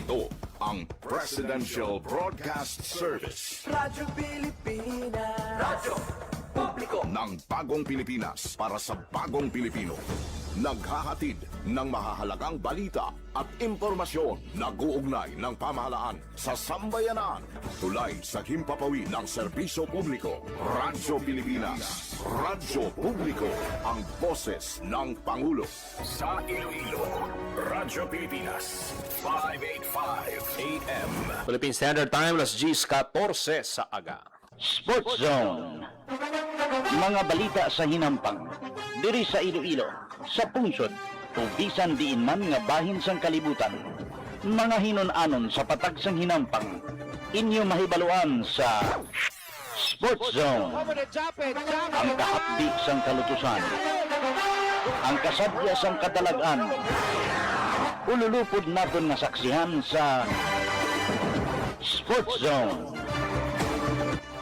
Ito ang Presidential Broadcast Service Radyo Pilipinas. Radyo Publiko. ng Bagong Pilipinas para sa Bagong Pilipino. Naghahatid ng mahahalagang balita at impormasyon na guugnay ng pamahalaan sa sambayanan. Tulay sa himpapawid ng serbisyo publiko. Radyo Pilipinas. Radyo Publiko. Ang boses ng Pangulo. Sa Iloilo, Radyo Pilipinas. 585 AM. Philippine Standard Time, alas 10:14 sa aga. Sports Zone. Mga balita sa hinampang. Diri sa Iloilo, sa pungsod, o bisan diin man nga bahin sang kalibutan. Mga hinon-anon sa patag sang hinampang. Inyo mahibaluan sa Sports Zone. Ang kahapdi sang kalutusan. Ang kasadya sang katalagan. Ululupod naton nga saksihan sa Sports Zone.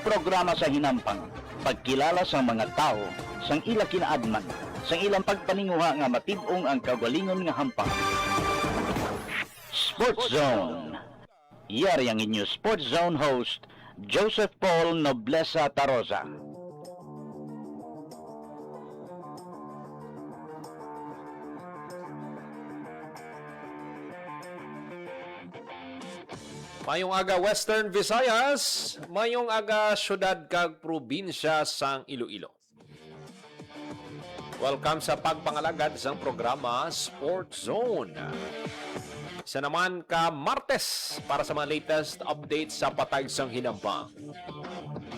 Programa sa hinampang, pagkilala sa mga tao, sang ila kinaadman, sang ilang pagpaninguha nga matibong ang kagalingon nga hampang. Sports Zone. Yari ang inyo Sports Zone host, Joseph Paul Noblesa Tarosa. Mayong aga Western Visayas, mayong aga syudad kag probinsya sang Iloilo. Welcome sa pagpangalagad sang programa Sports Zone. Isa naman ka Martes para sa mga latest updates sa patay sang hinampang.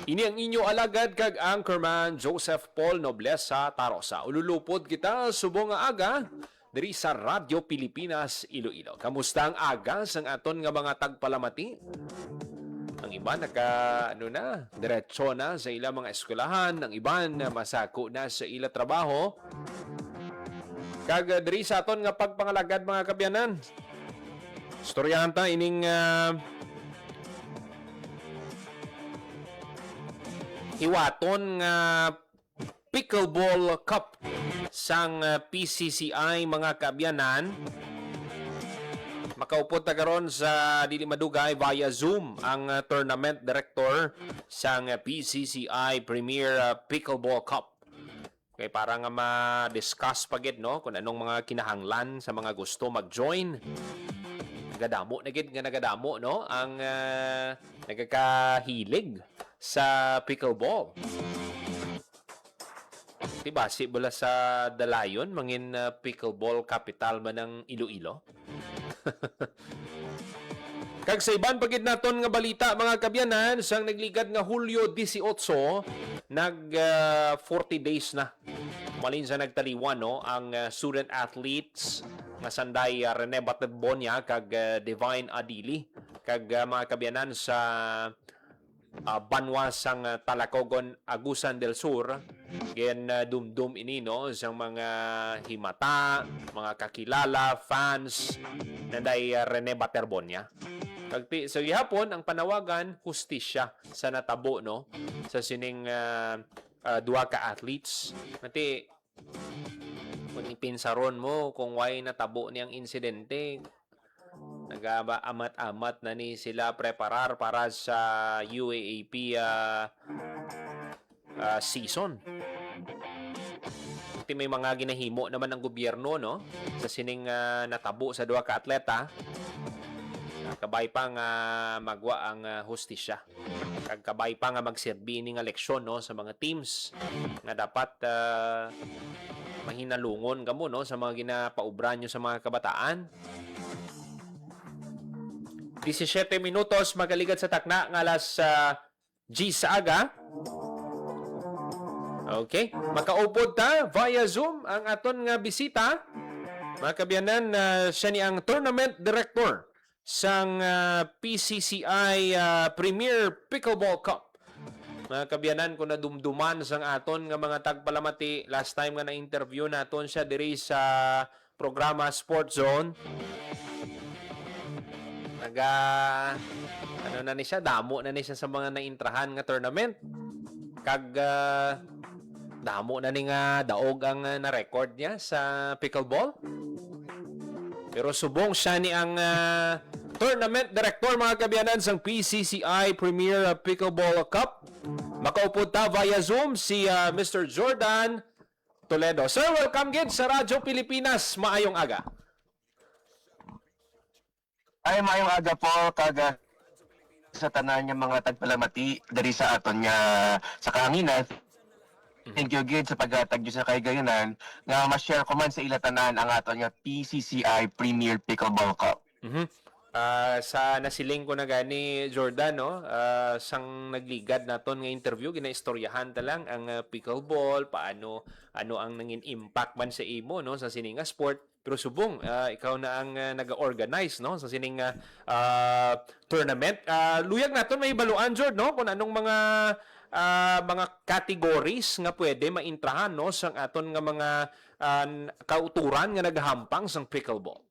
Ini ang inyo alagad kag anchorman Joseph Paul Noblesa Tarosa. Ululupod kita subong nga aga diri sa Radyo Pilipinas Iloilo. Kamusta ang aga sang aton nga mga tagpalamati? Ang iba diretso na sa ilang mga eskwelahan, ang iban masako na sa ilang trabaho. Kag diri sa aton nga pagpangalagad mga kabyanan. Storyahan ta ining hiwaton nga Pickleball Cup sang PCCI mga kaabyanan. Makaupot ta karon sa dili madugay via Zoom ang tournament director sang PCCI Premier Pickleball Cup. Kay para nga ma-discuss pagid no kung anong mga kinahanglan sa mga gusto mag-join. Nagadamo no ang nagkakahilig sa pickleball. Base bula sa Dalayon, mangin pickleball capital man ng Iloilo. Kag sa iban pagid naton nga balita mga kabyanan, sang nagligad nga Hulyo 18, 40 days na. Malin sa nagtaliwan no ang student athletes nga sanday Rene Batebonia kag Divine Adili kag mga kabyanan sa Banwa sang Talacogon, Agusan del Sur. Gen dumdum ini no sa mga himata, mga kakilala, fans nanday Rene Baterbonia. Kagti sa gihapon ang panawagan hustisya sa natabo no sa sining duha ka athletes. Nati kung ipinsaron mo kung why natabo niyang insidente, nag-amat-amat na ni sila preparar para sa UAAP season. May mga ginahimo naman ng gobyerno no sa sining natabo sa duha ka atleta. Kabay pa nga magwa ang hustisya. Kag kabay pa nga magserbi ning eleksyon no sa mga teams nga dapat mahinalungon kamo no sa mga ginapaubran nyo sa mga kabataan. 17 minutos magaligad sa takna nga alas G sa aga. Okay, makaupod ta via Zoom ang aton nga bisita. Mga kabyanan, siya ni ang tournament director sang PCCI Premier Pickleball Cup. Mga kabyanan, kung nadumduman sang aton nga mga tagpalamati, last time nga na-interview naton siya diri sa programa Sports Zone. Damo na ni siya sa mga naintrahan nga tournament. Kag damo na ni nga daog ang na-record niya sa pickleball. Pero subong siya ni ang tournament director mga kabyanan sang PCCI Premier Pickleball Cup. Makaupod ta via Zoom si Mr. Jordan Toledo. Sir, welcome gid sa Radyo Pilipinas. Maayong aga. Ay, mayong aga po, kaga sa tanan nga mga tagpalamati dari sa aton nga sa kahanginan. Thank you gid sa paghatag sa kay gayonan nga ma-share ko man sa ila tanan ang aton nga PCCI Premier Pickleball Cup. Sa nasiling ko na gani Jordan no, sang nagligad naton nga interview ginaistoryahan ta lang ang pickleball, paano ang nangin impact man sa imo no sa sining nga sport. Pero subong ikaw na ang naga-organize no sa sining tournament. Luyag naton may baluan Jord no kung anong mga categories nga pwede maintrahan no sang aton nga mga kauturan nga nagahampang sang pickleball.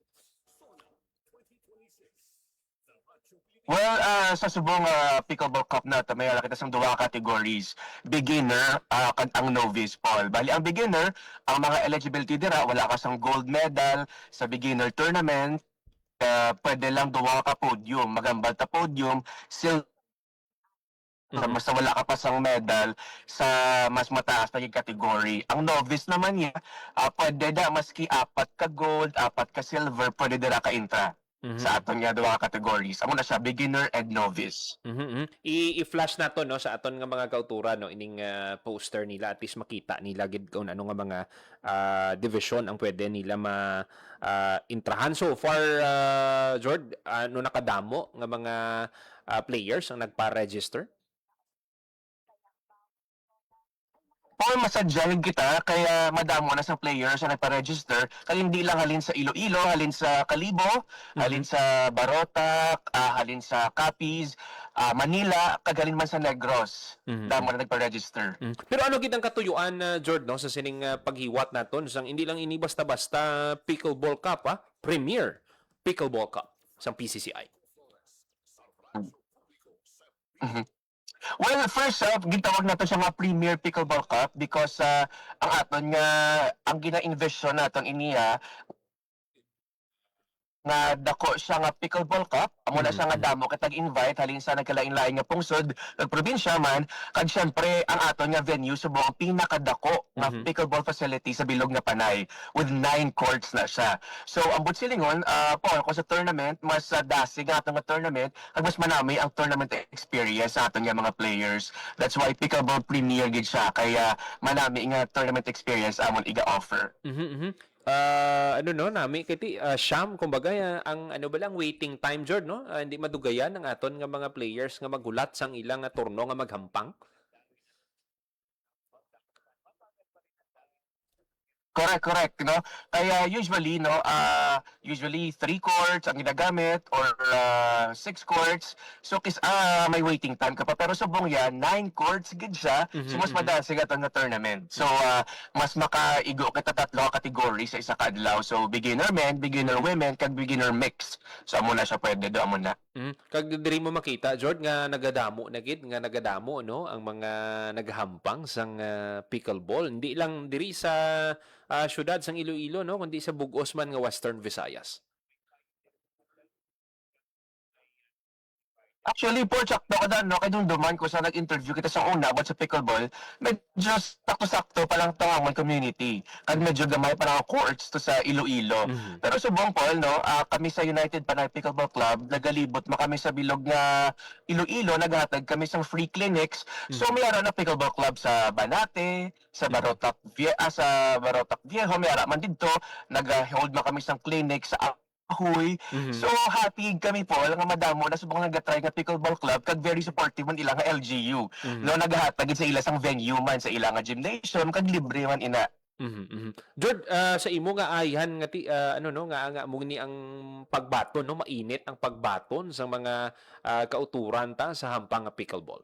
Well, sa subong Pickleball Cup na may kita sang duha ka categories, beginner kag ang novice Paul. Bali ang beginner, ang mga eligibility dira wala ka sang gold medal sa beginner tournament, pwede lang duha ka podium, magambal ta podium, silver. Basta wala ka pa sang medal sa mas mataas na yung category. Ang novice naman niya, pwede da maski 4 ka gold, 4 ka silver, pwede dira ka intra. Sa aton nga duha ka categories. Amo na siya beginner and novice. I-flash nato no sa aton nga mga kauturan no ining poster nila at least makita nila gid kung ano nga mga division ang pwede nila intrahan so far Jord ano nakadamo nga mga players ang nagpa-register. Paul, masadyahin kita kaya madamo na sa players na nagpa-register kaya hindi lang halin sa Iloilo, halin sa Kalibo, halin sa Barotac, halin sa Capiz, Manila, kagaling man sa Negros. Damo na nagpa-register. Pero ano gid ang katuyuan Jord no sa sining paghiwat naton sang hindi lang ini basta-basta Pickleball Cup Premier Pickleball Cup sa PCCI. Well, first up, gitawag nato siya nga Premier Pickleball Cup because ang aton nga ang gina-envision naton iniya nga dako siya nga Pickleball Cup, amo na siya nga damo kitag invite halin sa nagkalain-lain nga pungsod ug probinsya man kag syempre ang aton nga venue subong pinakadako nga pickleball facility sa bilog nga Panay with 9 courts na siya. So ambot silingon Paul ko sa tournament mas dasig nga atong nga tournament kag mas manami ang tournament experience sa aton nga mga players. That's why Pickleball Premier gid siya kaya manami nga tournament experience amon iga-offer. Ano no nami kiti siyam kumbaga ang ano ba lang waiting time Jord no hindi madugayan ang aton nga mga players nga magulat sang ilang nga turno nga maghampang. Correct, no? Kaya usually, no, usually 3 courts ang ginagamit or 6 courts. So, may waiting time ka pa. Pero subong yan, 9 courts, gid siya. So, mas madasig atong na tournament. So, mas makaigo kita 3 category sa isa kadlaw. So, beginner men, beginner women, kag beginner mix. So, amo na siya pwede do, amo na. Kag diri mo makita Jord nga nagadamo na gid nga nagadamo no ang mga naghampang sang pickleball hindi lang diri sa syudad sang Iloilo no kundi sa bug-os man nga Western Visayas. Actually, po, sakto ka no? Kaya nung duman ko sa nag-interview kita sa una about sa pickleball, medyo sakto-sakto pa lang tangang community. Kag medyo gamay pa lang courts to sa Iloilo. Pero subong Paul, no, kami sa United Panay Pickleball Club, nagalibot kami sa bilog nga Iloilo, naghatag kami sa free clinics. So, mayroon na pickleball club sa Banate, sa Barotac Viejo, mayroon man dito, nag-hold na kami sa clinic sa Ahoy. So happy kami po nga madamo na subong nagatry nga pickleball club kag very supportive man ilang nga LGU. No nagahatag sa ila sang venue man sa ilang nga gymnasium kag libre man ina. Jord, sa imo nga ayhan nga ano no nga mo ni ang pagbaton no mainit ang pagbaton sa mga kauturan ta sa hampang nga pickleball.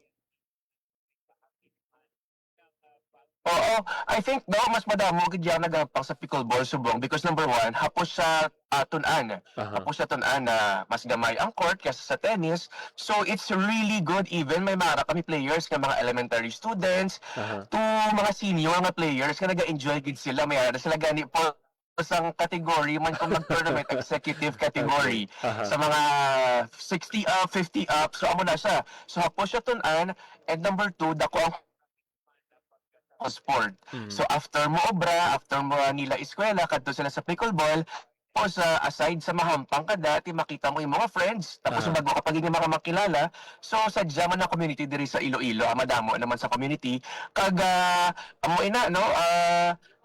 Oo, I think mas madamo gid yang nagampang sa pickleball subong because number 1, hapos sa tun-an. Hapos sa tun-an na mas gamay ang court kaysa sa tennis. So it's really good even may mara kami players nga mga elementary students to mga senior nga players nga naga-enjoy gid sila may ara sila gani po sang category man kung mag-tournament executive category Aha. sa mga 60 up, 50 up. So amo na siya. So hapo siya tun-an, and number 2 dako ang sport. So after mo obra, after mo nila eskwela, kadto sila sa pickleball, tapos aside sa mahampang ka dati, makita mo yung mga friends, tapos Ah. bago ka pagiging mga makilala, so sadya man na community diri sa Iloilo, madamo naman sa community, kag amo ina, no,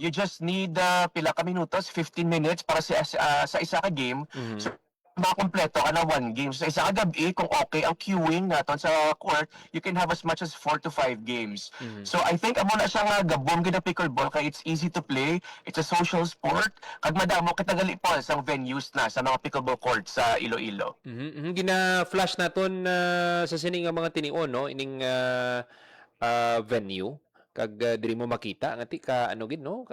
you just need pila ka minutos, 15 minutes para sa isa ka game, so makompleto ka na one game. So, sa isa ka gabi, kung okay ang queuing naton sa court, you can have as much as 4 to 5 games. So, I think amo na siya nga gabom gid ang pickleball kay it's easy to play, it's a social sport, kag madamo kita gali pa sa venues na sa mga pickleball courts sa Iloilo. Gina-flash naton sa sining nga mga tinion, no? Ining venue. Kag diri mo makita nga ti ka ano gid no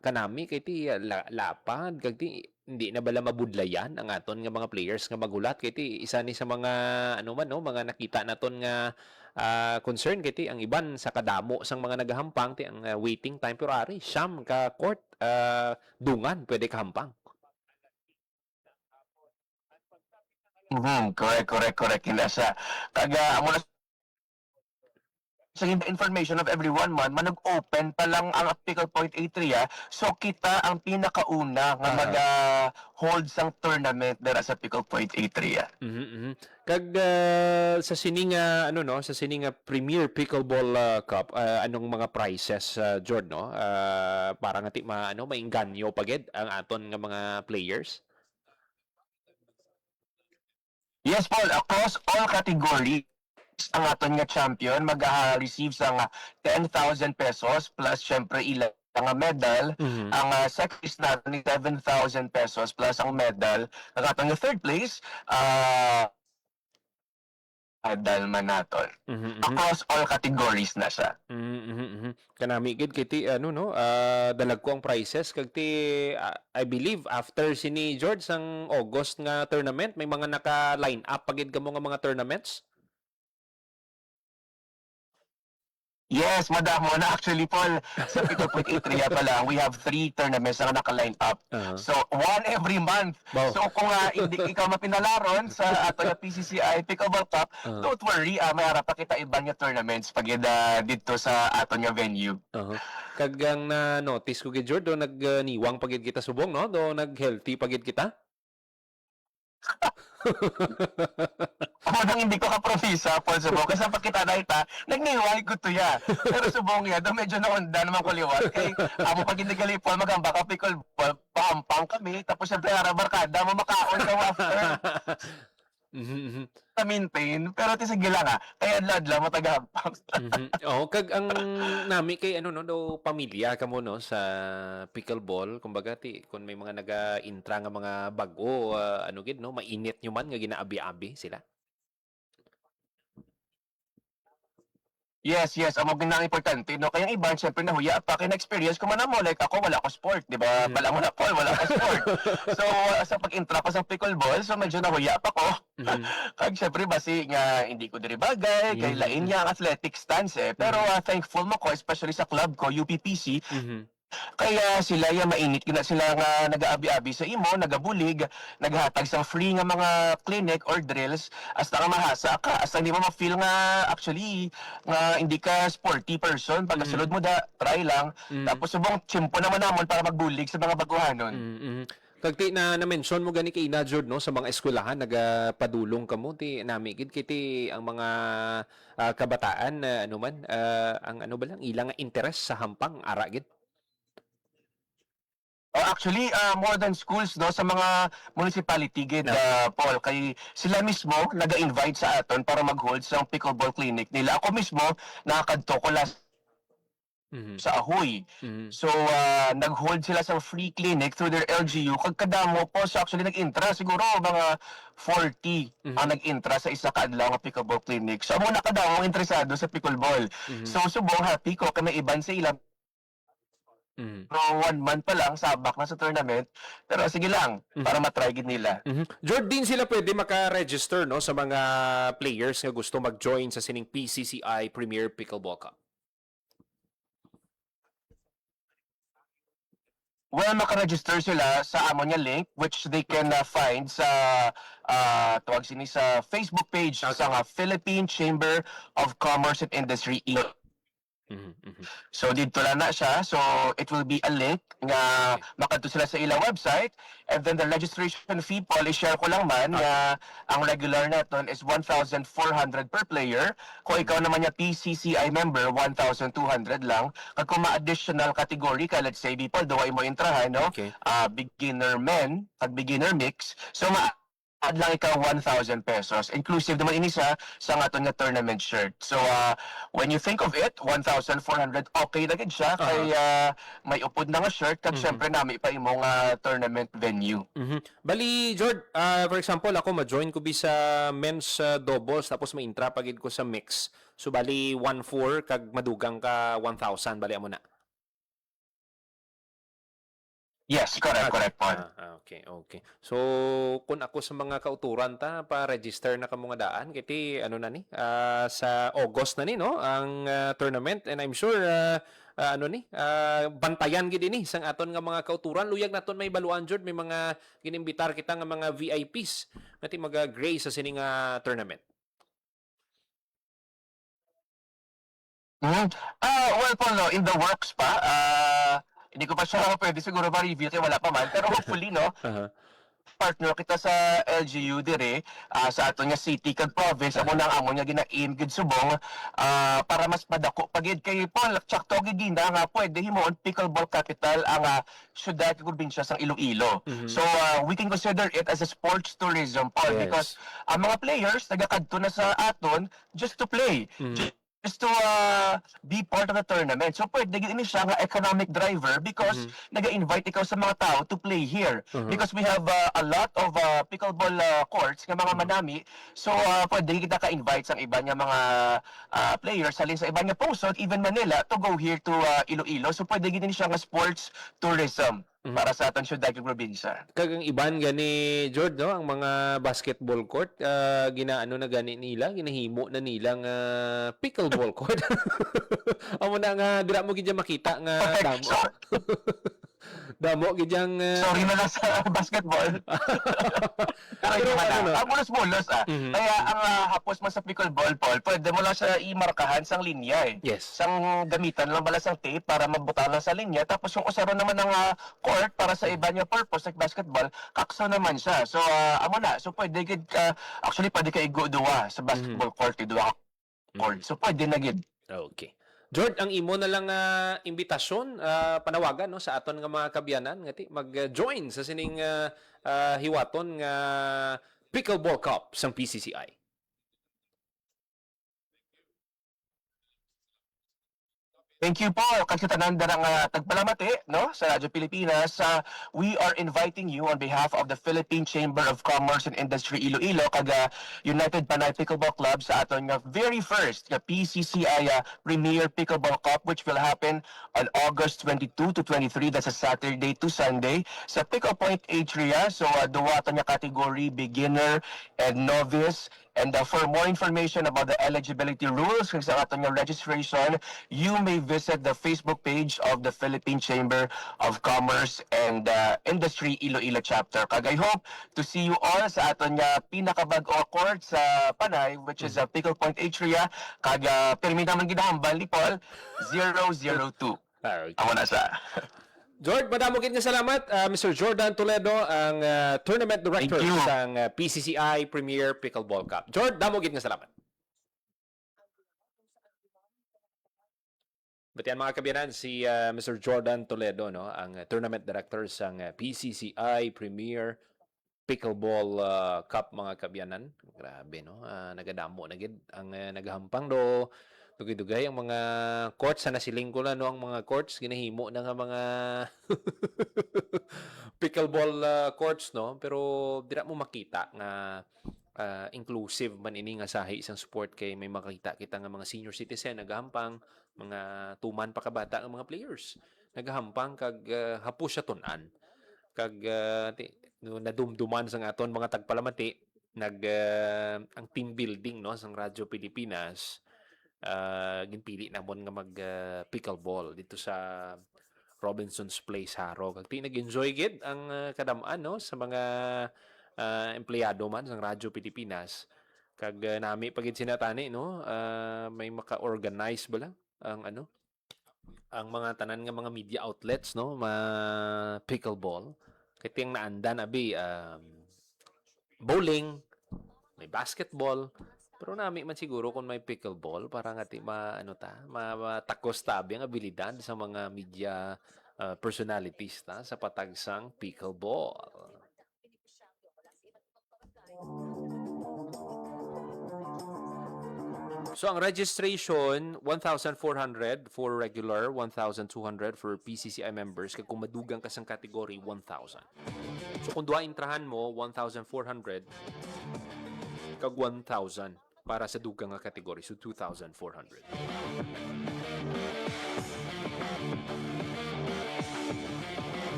kanami kay ti lapad kag ti hindi na bala mabudlayan ang aton nga mga players nga magulat kay ti isa ni sa mga ano man no mga nakita naton nga concern kay ti ang iban sa kadamo sang mga nagahampang ti ang waiting time pero ari siyam ka court dungan pwede kahampang. Correct. Kina siya. Kag amo na sa information of everyone man, manag-open pa lang ang Pickle Point A3 so kita ang pinakauna nga mag-hold sang tournament dira sa Pickle Point A3 Kag sa sininga ano no, sa sininga Premier Pickleball Cup, anong mga prizes Jord no? Para nga ti mainganyo pagid ang aton nga mga players. Yes, Paul, across all categories, ang aton nga champion mag-receive sa 10,000 pesos plus syempre ilang nga medal. Ang second is natin ni 7,000 pesos plus ang medal. Ang aton nga third place, medal man naton. Across all categories na siya. Kanami gid kay ti ano no, dalag ko ang prizes kag ti I believe after sini George sang August nga tournament may mga naka-line up pagid kamo nga mga tournaments. Yes, madamo na actually, Paul. Sa Pickle Point A3 pa lang, we have 3 tournaments na naka-line up. So, one every month. Wow. So, kung hindi ikaw mapinalaron sa ato na PCCI Pickleball Cup, don't worry, may harap pa kita ibang nga tournaments pag dito sa ato nga venue. Kag ang na-notice ko gid Jord do nagniwang pagid kita subong no, do nag-healthy pagid kita. Ako nang hindi ko ka-profisa, Paul Subong, kasi pag kita na ita, nagniwali ko to ya. Pero subong ya, do medyo naunda naman ko liwat. Kay amo pag ginagaling Paul, magamba ka pickleball, pahampang kami, tapos syempre barkada, mamakaon ka after. Na maintain, pero ti sige lang kaya adladla mo tagahampang. Kag ang nami kay ano no do pamilya kamo no sa pickleball kumbaga ti kun may mga naga-intra nga mga bago ano gid no mainit nyo man nga ginaabi-abi sila. Yes, amo ginang importante no. Kaya iba syempre nahuya pa kay na-experience ko man mo like ako wala ko sport, di ba? Bala mo na Paul, wala ko sport. So sa pag-intra ko sa pickleball, so medyo nahuya pa ko. Kag syempre basi nga hindi ko diri bagay, kay lain niya ang athletic stance Pero thankful mo ko especially sa club ko UPPC. Kaya sila mainit gina sila nga nagaabi-abi sa imo, nagabulig, naghatag sang free nga mga clinic or drills hasta nga mahasa ka, hasta hindi mo ma-feel nga actually nga hindi ka sporty person pag sulod mo try lang. Tapos subong tsimpo naman namon para magbulig sa mga baguhanon. Kag ti na-mention mo gani kay ina Jord no sa mga eskwelahan nagapadulong kamo ti nami gid kiti ang mga kabataan ano man ang ano ba lang ilang nga interest sa hampang ara gid. Actually, more than schools no sa mga municipality gid Paul kay sila mismo naga-invite sa aton para mag-hold sa pickleball clinic nila. Ako mismo nakakadto ko last sa Ahoy. So nag-hold sila sa free clinic through their LGU kag kadamo po so actually nag-intra siguro mga 40 ang nag-intra sa isa ka adlaw nga pickleball clinic. So amo na kadamo interesado sa pickleball. So subong happy ko kay may iban sa ilang So, 1 month pa lang, sabak na sa tournament. Pero sige lang, para matry gid nila. Jord, din sila pwede maka-register no sa mga players nga gusto mag-join sa sining PCCI Premier Pickleball Cup. Well, makaregister sila sa amo niya link which they can find sa tawag sini sa Facebook page sa nga Philippine Chamber of Commerce and Industry. Mhm, mhm. So dito lang na siya. So it will be a link nga makadto sila sa ilang website, and then the registration fee po, i-share ko lang man nga ang regular naton is 1,400 per player. Kung ikaw naman niya PCCI member, 1,200 lang. Kag kung ma-additional category ka, let's say people duwa mo intrahan, no? Okay. Beginner men at beginner mix. So add lang ikaw 1,000 pesos. Inclusive naman ini sa aton nga tournament shirt. So when you think of it, 1,400 okay na gid siya kay may upod na nga shirt kag syempre nami pa imong tournament venue. Mhm. Bali, Jord, for example, ako ma-join ko bi sa men's doubles tapos ma-intra pagid ko sa mix. So bali 1,400 kag madugang ka 1,000 bali amo na. Yes, correct Paul. Okay, okay. So, kung ako sa mga kauturan pa-register na ka mga daan, kiti ano na ni, sa August na ni, no, ang tournament, and I'm sure, bantayan gid ni sang aton nga mga kauturan, luyag naton may baluan jud, may mga ginimbitar kita nga mga VIPs, ngati mag-grace sa sining tournament. Well, Paul, no, in the works pa. Hindi ko pa siya pwede siguro ma-review kaya wala pa man. Pero hopefully, no, partner kita sa LGU dire sa ato nga city kag province amo nang amo nga gina-aim gid subong para mas padako pagid kay Paul tsakto gid ginda nga pwede himuon pickleball capital ang syudad kag probinsya sang Iloilo. So we can consider it as a sports tourism, Paul, Yes. because ang mga players nagakadto na sa aton just to play. Just to be part of the tournament. So pwede gid ini siya nga economic driver because naga-invite ikaw sa mga tao to play here. Because we have a lot of pickleball courts nga mga manami. So pwede kita ka-invite sa iba nga mga players halin sa iba nga pusod, even Manila, to go here to Iloilo. So pwede gid ini siya nga sports tourism para sa aton syudad ug probinsya. Kag ang iban gani Jord, no, ang mga basketball court ginaano na gani nila, ginahimo na nilang pickleball court. Amo na nga dira mo gid makita nga damo. Damo gid yang Sorry na lang sa basketball. Pero Pero iba ano, no? na. Ang mulos-mulos Kaya ang hapos mo sa pickleball, Paul, pwede mo lang siya imarkahan sang linya eh. Yes. Sang gamitan lang bala sang tape para mabutan lang sa linya. Tapos yung usaro naman ng court para sa iba niya purpose like basketball, kakso naman siya. So amo na. So pwede gid actually pwede ka igo-duwa sa basketball court, iduwa court. So pwede na gid. Okay. Jord, ang imo na lang imbitasyon, panawagan no sa aton nga mga kabyanan ngati mag-join sa sining hiwaton nga Pickleball Cup sang PCCI. Thank you po. Kagsitanan darang tagpalamati no sa Radyo Pilipinas. We are inviting you on behalf of the Philippine Chamber of Commerce and Industry Iloilo kag United Panay Pickleball Club sa aton nga very first nga PCCI Premier Pickleball Cup which will happen on August 22 to 23. That's a Saturday to Sunday sa Pickle Point Atria. So duwa ta nga category beginner and novice. And for more information about the eligibility rules kung sa aton nga registration, you may visit the Facebook page of the Philippine Chamber of Commerce and Industry Iloilo chapter. Kag I hope to see you all sa aton nga pinakabag-o court sa Panay, which is Pickle Point Atria. Kag permi naman ginahambal ni Paul 002. Okay. Amo na sa. Jord, madamo gid nga salamat. Mr. Jordan Toledo, ang Tournament Director Thank you. sang PCCI Premier Pickleball Cup. Jord, damo gid nga salamat. Batian mga kabyanan, si Mr. Jordan Toledo, no, ang Tournament Director sang PCCI Premier Pickleball Cup mga kabyanan. Grabe, no? Nagadamo na gid ang nagahampang do. Dugay-dugay ang mga courts sa nasiling ko na no ang mga courts ginahimo na nga mga pickleball courts no, pero dira mo makita nga inclusive man ini nga sahi isang sport kay may makita kita nga mga senior citizen nagahampang, mga tuman pa kabata nga mga players nagahampang kag hapos siya tun-an kag nadumduman sa aton mga tagpalamati ang team building no sang Radyo Pilipinas ginpili namon nga mag pickleball dito sa Robinson's Place haro. Kag ti nag-enjoy gid ang kadamaan no sa mga empleyado man sa Radyo Pilipinas. Kag nami pagid sinatani no, may maka-organize ba lang ang mga tanan nga mga media outlets no, pickleball. Kay tiyang naandan abi bowling, may basketball, pero nami man siguro kung may pickleball para nga ti matakos tabi ang abilidad sa mga media personalities sa patagsang pickleball. So ang registration 1,400 for regular, 1,200 for PCCI members kag kung madugang ka sang category 1,000. So kung duha intrahan mo 1,400 kag 1,000 para sa dugang nga category, so 2,400.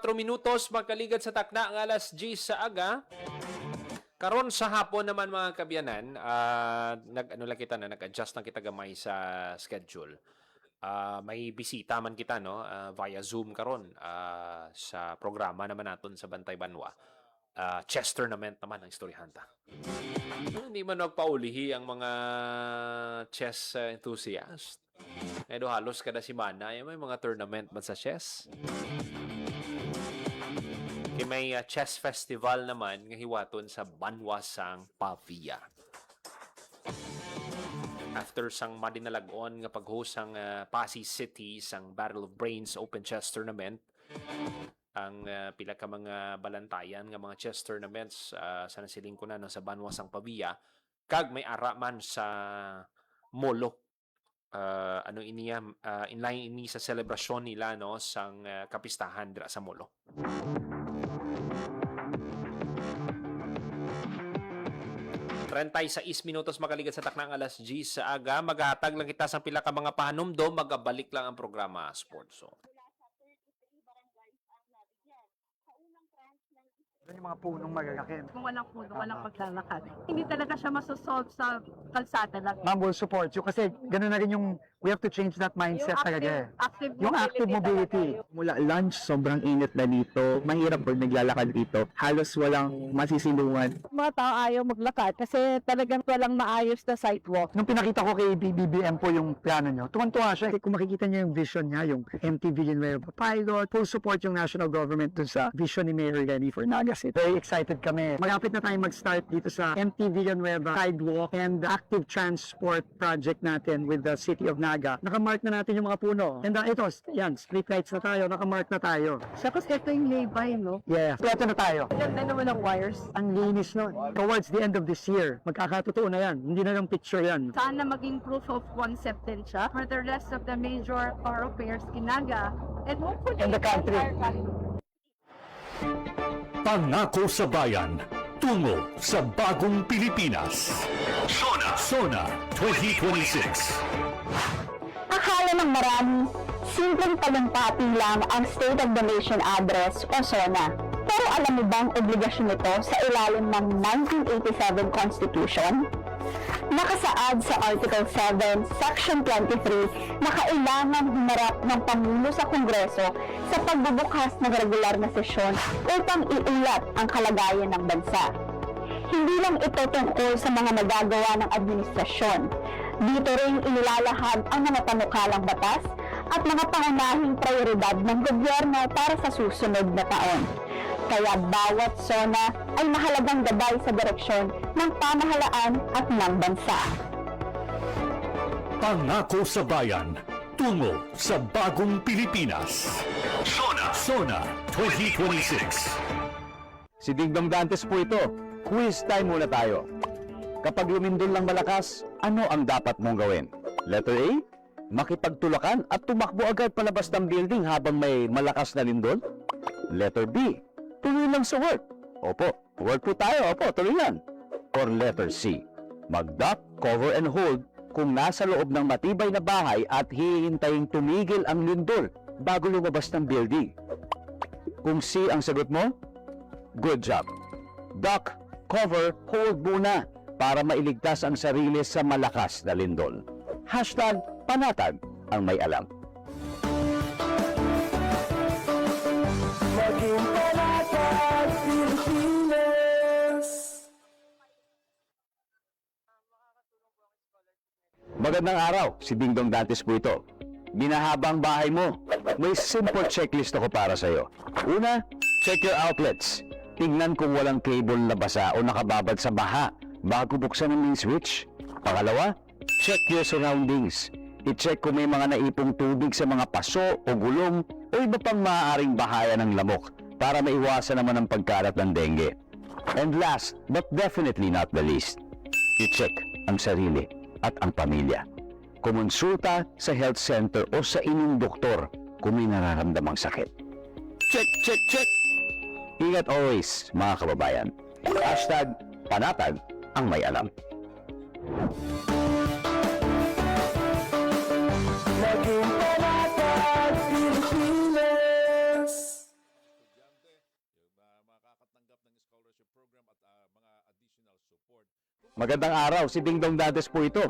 Four minutos magkaligad sa takna ang alas 10 sa aga. Karon sa hapon naman mga kabyanan, nag-adjust lang kita gamay sa schedule. May bisita man kita no via Zoom karon sa programa naman naton sa Bantay Banwa. Chess tournament naman ang istoryahanta. Hindi man nagpaulihi ang mga chess enthusiast. Edo halos kada semana may mga tournament man sa chess. May chess festival naman nga hiwaton sa Banwasang Pavia. After sang madinalagon nga pag-host ang Pasig City sang Battle of Brains Open Chess Tournament, ang pila ka mga balantayan nga mga chess tournaments sa nasiling ko na sa Banwasang Pavia, kag may ara man sa Molo. Inline ini sa selebrasyon nila no sang kapistahan dira sa Molo. Sa 6 minutos makaligat sa taknang alas 10 sa aga, maghatag lang kita sa pila ka mga pahanumdo, magabalik lang ang programa Sports Zone. Yung mga punong malalaki. Kung walang puno, walang paglalakad. Hindi talaga siya masosolve sa kalsada lang. Ma'am will support you kasi gano'n na rin yung we have to change that mindset talaga eh. Yung active mobility. Mula lunch, sobrang init na dito. Mahirap pag naglalakad dito. Halos walang masisilungan. Mga tao ayaw maglakad kasi talagang walang maayos na sidewalk. Nung pinakita ko kay BBM po yung plano nyo, tuwan-tuwa siya. Kung makikita niyo yung vision niya, yung MT Villanueva pilot, full support yung national government dun sa vision ni Mayor Lenny for Nagas. Very excited kami. Malapit na tayo mag-start dito sa MT Villanueva sidewalk and the active transport project natin with the city of Naga. Nakamark na natin yung mga puno. And ito, yan, street lights na tayo, nakamark na tayo. Tapos ito yung lay-by, no? Yeah, ito na tayo. Ganda naman ang wires. Ang linis nun. Towards the end of this year, magkakatotoo na yan. Hindi na lang picture yan. Sana maging proof of concept din siya for the rest of the major thoroughfares in Naga and hopefully In the country. Pangako sa Bayan, tungo sa bagong Pilipinas. Sona 2026. Akala ng marami, simpleng talumpati lang ang State of the Nation Address o SONA. Pero alam mo bang obligasyon ito sa ilalim ng 1987 Constitution? Nakasaad sa Article 7, Section 23 na kailangan humarap ng Pangulo sa Kongreso sa pagbubukas ng regular na sesyon upang iulat ang kalagayan ng bansa. Hindi lang ito tungkol sa mga nagagawa ng administrasyon. Dito rin inilalahad ang mga panukalang batas at mga pangunahing prioridad ng gobyerno para sa susunod na taon. Kaya bawat SONA ay mahalagang gabay sa direksyon ng pamahalaan at ng bansa. Pangako sa Bayan, tungo sa bagong Pilipinas. Sona 2026. Si Dingdong Dantes po ito. Quiz time muna tayo. Kapag lumindol ng malakas, ano ang dapat mong gawin? Letter A, makipagtulakan at tumakbo agad palabas ng building habang may malakas na lindol? Letter B, tuloy lang sa work. Opo, work po tayo. Opo, tuloy yan. Or letter C, mag-duck, cover and hold kung nasa loob ng matibay na bahay at hihintaying tumigil ang lindol bago lumabas ng building. Kung C ang sagot mo, good job. Duck, cover, hold muna para mailigtas ang sarili sa malakas na lindol. Hashtag panatag ang may alam. Maging panatag, Pilipinas. Magandang araw, si Dingdong Dantes po ito. Binahaba ang bahay mo. May simple checklist ako para sa'yo. Una, check your outlets. Tingnan kung walang cable na basa o nakababad sa baha bago buksan ang main switch. Pangalawa, check your surroundings. I-check kung may mga naipong tubig sa mga paso o gulong o iba pang maaaring bahaya ng lamok para maiwasan naman ang pagkalat ng dengue. And last, but definitely not the least, i-check ang sarili at ang pamilya. Kumonsulta sa health center o sa inyong doktor kung may nararamdamang sakit. Check, check, check! Ingat always, mga kababayan. Hashtag panatag ang may alam. Maging panatag, Pilipinas. Magandang araw, si Dingdong Dantes po ito.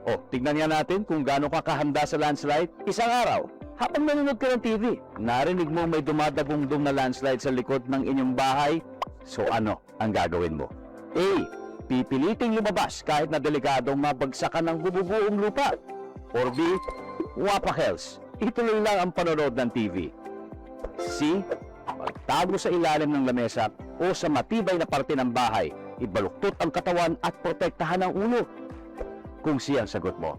O, tignan nga natin kung gaano ka kahanda sa landslide. Isang araw, habang nanonood ka ng TV, narinig mo may dumadagong-dung na landslide sa likod ng inyong bahay. So ano ang gagawin mo? A. Pipiliting lumabas kahit na delikadong mabagsakan ng bububuong lupa. Or B. Wapakels, ituloy lang ang panonood ng TV. C. Magtago sa ilalim ng lamesa o sa matibay na parte ng bahay. Ibaluktot ang katawan at protektahan ang ulo. Kung siya ang sagot mo,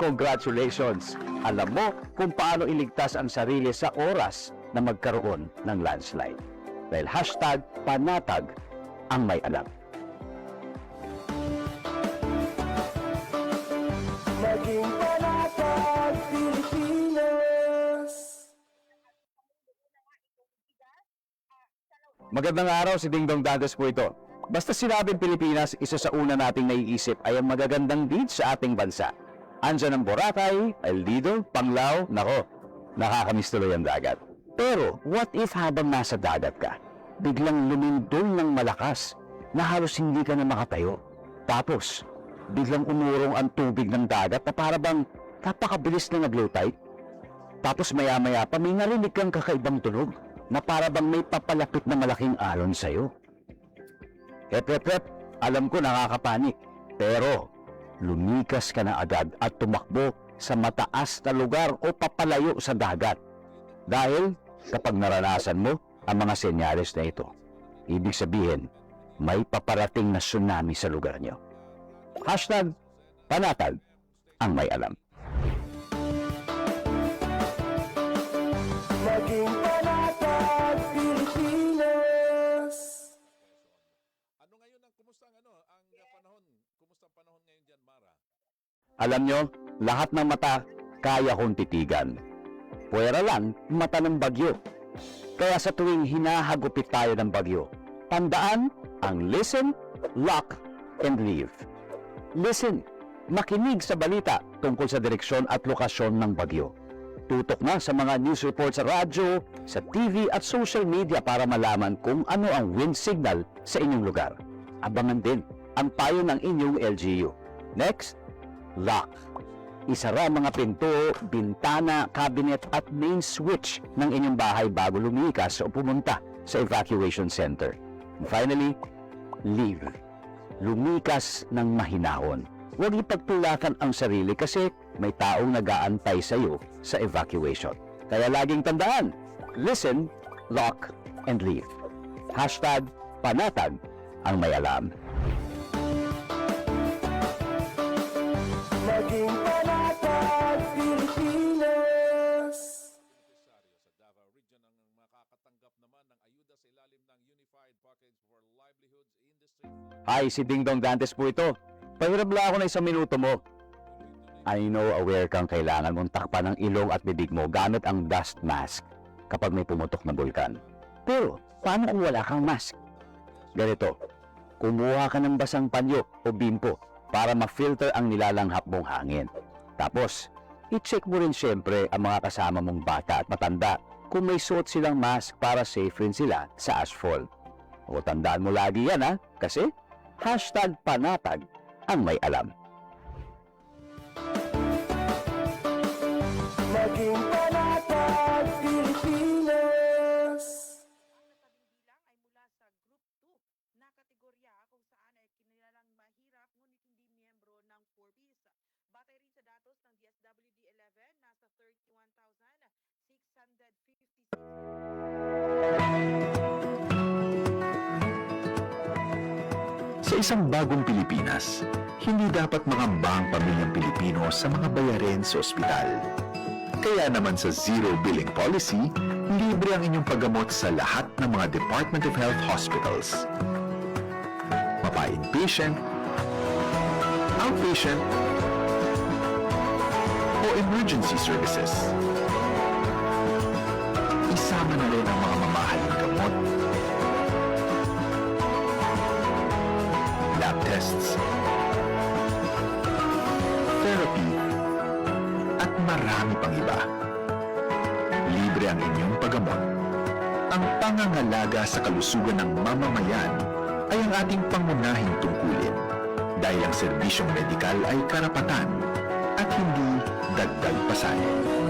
congratulations! Alam mo kung paano iligtas ang sarili sa oras na magkaroon ng landslide. Dahil hashtag panatag ang may alam. Maging panatag, Pilipinas. Magandang araw, si Dingdong Dantes po ito. Basta sinabing Pilipinas, isa sa una nating naiisip ay ang magagandang beach sa ating bansa. Andyan ang Boracay, El Nido, Panglao, nako, nakakamiss tuloy ang dagat. Pero, what if habang nasa dagat ka, biglang lumindol ng malakas na halos hindi ka na makatayo? Tapos, biglang umurong ang tubig ng dagat na para bang napakabilis na nag-low tide? Tapos maya-maya pa may narinig kang kakaibang tunog na para bang may papalapit na malaking alon sa'yo. Hep, alam ko nakakapanik, pero lumikas ka na agad at tumakbo sa mataas na lugar o papalayo sa dagat. Dahil kapag naranasan mo ang mga senyales na ito, ibig sabihin, may paparating na tsunami sa lugar nyo. Hashtag panatag ang may alam. Maging panatag, Pilipinas. Alam nyo, lahat ng mata kaya kong titigan. Puwera lang mata ng bagyo. Kaya sa tuwing hinahagupit tayo ng bagyo, tandaan ang listen, lock, and leave. Listen, makinig sa balita tungkol sa direksyon at lokasyon ng bagyo. Tutok na sa mga news report sa radyo, sa TV at social media para malaman kung ano ang wind signal sa inyong lugar. Abangan din ang payo ng inyong LGU. Next, lock. Isara mga pinto, bintana, cabinet at main switch ng inyong bahay bago lumikas o pumunta sa evacuation center. And finally, leave. Lumikas ng mahinahon. Huwag ipagtulakan ang sarili kasi may taong nag-aantay sa iyo sa evacuation. Kaya laging tandaan, listen, lock, and leave. Hashtag panatag ang may alam. Maging panatag, Pilipinas. Hi, si Dingdong Dantes po ito. Pahirap lang ako na 1 minuto mo. I know aware kang kailangan mong takpan ang ilong at bibig mo gamit ang dust mask kapag may pumutok na bulkan. Pero, paano kung wala kang mask? Ganito, kumuha ka ng basang panyo o bimpo para ma-filter ang nilalanghap mong hangin. Tapos, i-check mo rin siyempre ang mga kasama mong bata at matanda kung may suot silang mask para safe rin sila sa asphalt. O tandaan mo lagi yan ha, kasi #panatag ang may alam. Maging panatag, Pilipinas. bilang ay mula sa Group 2 na kategorya kung saan ay kinilalang mahirap ngunit hindi miyembro ng Forbes. Batay rin sa datos ng DSWD-11, nasa 31,656. Sa isang bagong Pilipinas, hindi dapat mangamba ang pamilyang Pilipino sa mga bayarin sa ospital. Kaya naman sa Zero Billing Policy, libre ang inyong paggamot sa lahat ng mga Department of Health hospitals. Mapa-inpatient, outpatient, o emergency services. Isama na rin ang mga mamahaling gamot, lab tests, therapy, at marami pang iba. Libre ang inyong paggamot. Ang pangangalaga sa kalusugan ng mamamayan ay ang ating pangunahing tungkulin dahil ang serbisyong medikal ay karapatan at hindi dagdag pasanin. Bago ang payout, siniguro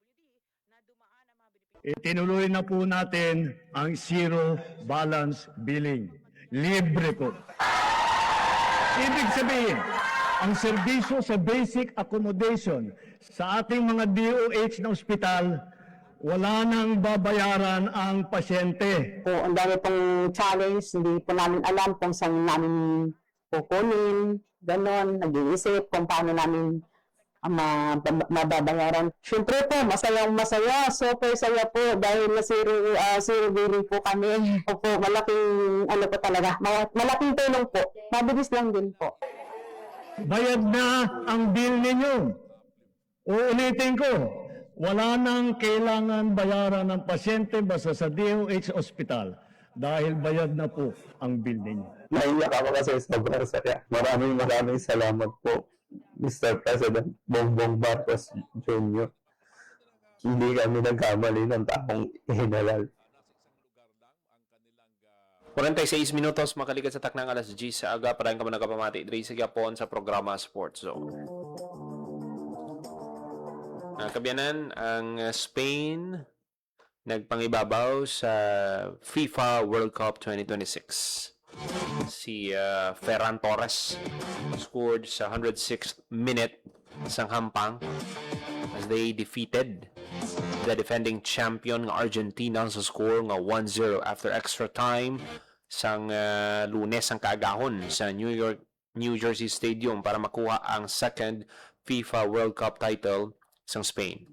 ng DSWD na dumaan ang mga benepisyo. Itinuloy na po natin ang zero balance billing. Libre po. Ibig sabihin, ang serbisyo sa basic accommodation sa ating mga DOH na ospital, wala nang babayaran ang pasyente. Po, ang dami pong challenge, hindi po namin alam kung saan namin kukunin, ganon, nag-iisip kung paano namin mababayaran. Siyempre po, masaya, super saya po dahil na zero billing po kami. Opo, malaking, po talaga, malaking tulong po. Mabilis lang din po. Bayad na ang bill ninyo. Uulitin ko, wala nang kailangan bayaran ng pasyente basta sa DOH Hospital dahil bayad na po ang bill ninyo. Naiyak ako kasi sobrang saya. Maraming salamat po, Mr. President Bongbong Marcos Jr. Hindi kami nagkamali ng taong ihinalal. 46 minutos makalikat sa taknang alas 10 sa aga. Parang ka man nagapamati. Diri sa Japon sa programa Sports Zone. Kabiyanan, ang Spain nagpangibabaw sa FIFA World Cup 2026. Si Ferran Torres scored sa 106th minute isang hampang as they defeated the defending champion ng Argentina sa score nga 1-0 after extra time sang Lunes ang kaagahon sa New Jersey Stadium para makuha ang second FIFA World Cup title sa Spain.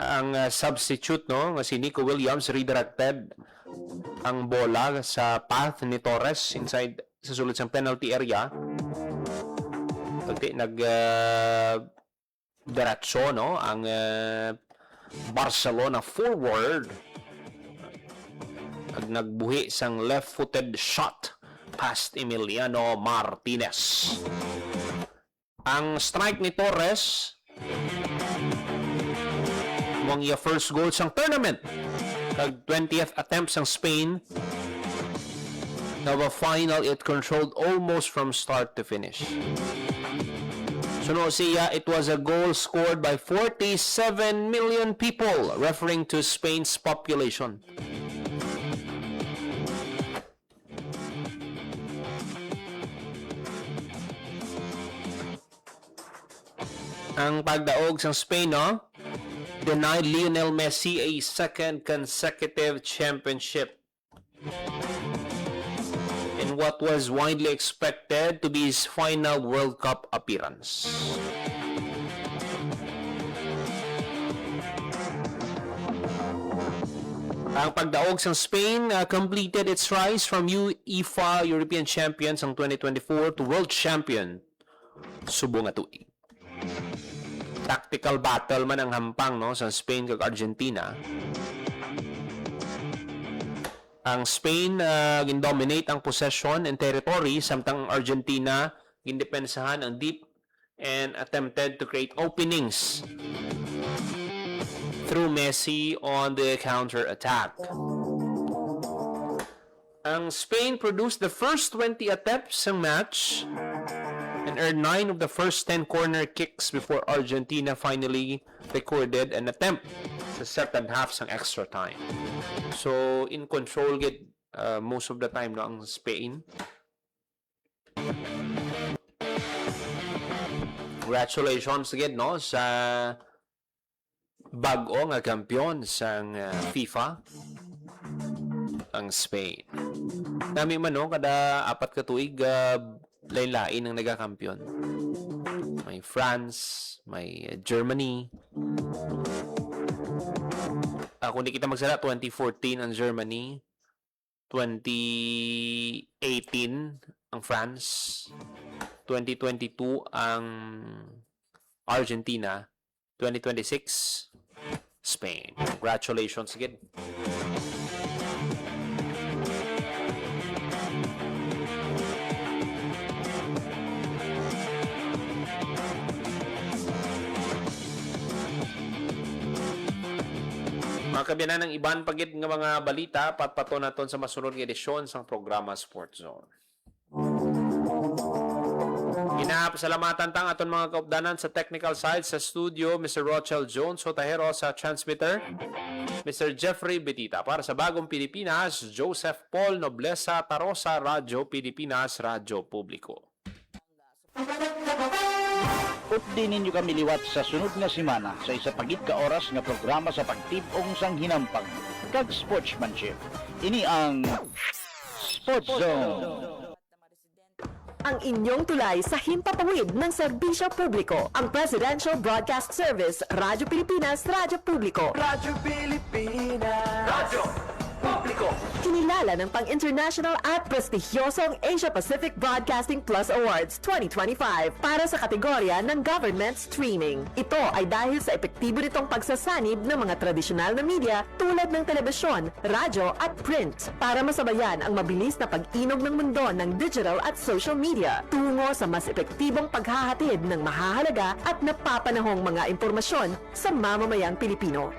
Ang substitute nga si Nico Williams redirected ang bola sa path ni Torres inside sa sulod sang penalty area. Pagti diretso ang Barcelona forward nagbuhi sang left-footed shot past Emiliano Martinez. Ang strike ni Torres mong iya first goal sang tournament kag 20th attempt sang Spain. Now a final it controlled almost from start to finish. Suno siya, it was a goal scored by 47 million people, referring to Spain's population. Ang pagdaog sa Spain, denied Lionel Messi a second consecutive championship in what was widely expected to be his final World Cup appearance. Ang pagdaog sa Spain completed its rise from UEFA European Champions ang 2024 to World Champion subong nga tuig. tactical battle man ang hampang, no, sa Spain kag Argentina. Ang Spain gin-dominate ang possession and territory, samtang Argentina gindepensahan ang deep and attempted to create openings through Messi on the counter-attack. Ang Spain produced the first 20 attempts sa match and earned 9 of the first 10 corner kicks before Argentina finally recorded an attempt sa second half sang extra time. So, in control get most of the time, no, ang Spain. Congratulations again, no, sa bag-o nga kampiyon sang FIFA, ang Spain. Nami man, no, kada 4 ka tuig lain-lain ang nagakampiyon. May France, may Germany. Kung di kita magsala, 2014 ang Germany, 2018 ang France, 2022 ang Argentina, 2026 Spain. Congratulations again. Mga kabiyanan ng iban pagit nga mga balita, patpato naton sa masunod nga edisyon sang programa Sports Zone. Salamatan tang aton mga kaupdanan sa technical side sa studio, Mr. Rochelle Jones Sotahero sa transmitter, Mr. Jeffrey Betita. Para sa Bagong Pilipinas, Joseph Paul Noblesa Tarosa, Radyo Pilipinas, Radyo Publiko. Updi ninyo kami liwat sa sunod nga semana sa isa pagit ka oras nga programa sa pagtibong sang hinampang kag sportsmanship. Ini ang Sports Zone. Ang inyong tulay sa himpapawid ng serbisyo publiko. Ang Presidential Broadcast Service, Radyo Pilipinas, Radyo Publiko. Radyo Pilipinas. Radyo Publiko. Kinilala ng pang-international at prestigyosong Asia Pacific Broadcasting Plus Awards 2025 para sa kategorya ng Government Streaming. Ito ay dahil sa epektibo nitong pagsasanib ng mga tradisyonal na media tulad ng telebisyon, radyo at print para masabayan ang mabilis na pag-inog ng mundo ng digital at social media tungo sa mas epektibong paghahatid ng mahahalaga at napapanahong mga impormasyon sa mamamayang Pilipino.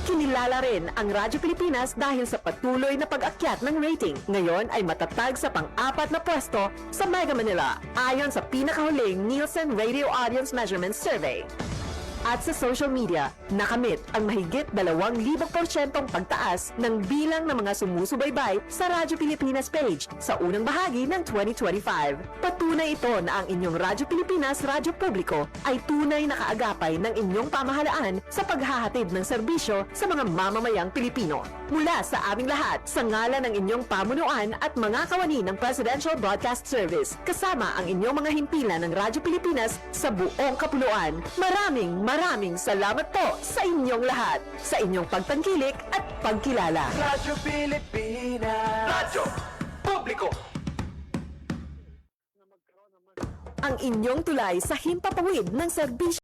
Kinilala rin ang Radyo Pilipinas dahil sa patuloy na pag-akyat ng rating. Ngayon ay matatag sa pang-4 na pwesto sa Mega Manila ayon sa pinakahuling Nielsen Radio Audience Measurement Survey. At sa social media, nakamit ang mahigit 2,000% pagtaas ng bilang ng mga sumusubaybay sa Radyo Pilipinas page sa unang bahagi ng 2025. Patunay ito na ang inyong Radyo Pilipinas Radyo Publiko ay tunay na kaagapay ng inyong pamahalaan sa paghahatid ng serbisyo sa mga mamamayang Pilipino. Mula sa aming lahat, sa ngalan ng inyong pamunuan at mga kawani ng Presidential Broadcast Service, kasama ang inyong mga himpilan ng Radyo Pilipinas sa buong kapuluan. Maraming salamat po sa inyong lahat, sa inyong pagtangkilik at pagkilala. Radyo Pilipinas. Radyo Publiko. Ang inyong tulay sa himpapawid ng serbisyo